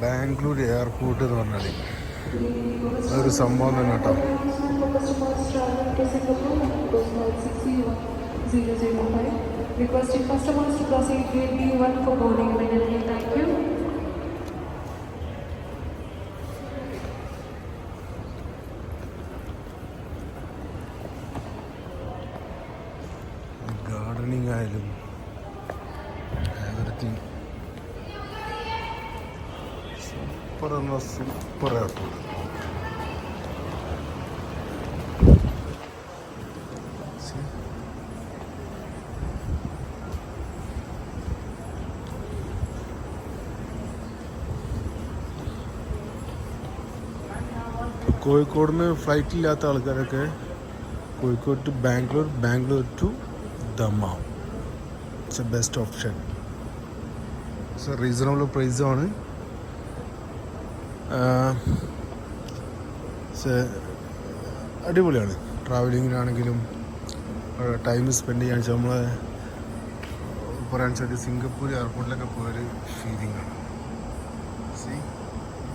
Bangalore airport എന്ന് പറഞ്ഞാൽ അതൊരു സംഭവം തന്നെ കേട്ടോ. Requesting customers to proceed gate B1 for boarding immediately. Thank you. Gardening ആയാലും എവറിത്തിങ് സൂപ്പർ എന്ന സൂപ്പർ എയർപോർട്ട്. കോഴിക്കോട് നിന്ന് ഫ്ലൈറ്റ് ഇല്ലാത്ത ആൾക്കാരൊക്കെ Kozhikode to Bangalore, Bangalore to Dammam, it's a best option. It's a reasonable പ്രൈസാണ്. അടിപൊളിയാണ്. ട്രാവലിങ്ങിനാണെങ്കിലും ടൈം സ്പെൻഡ് ചെയ്യാൻ വെച്ചാൽ നമ്മളെ പറയാൻ വെച്ചാൽ സിംഗപ്പൂർ എയർപോർട്ടിലൊക്കെ പോയൊരു ഫീലിംഗ് ആണ്. സി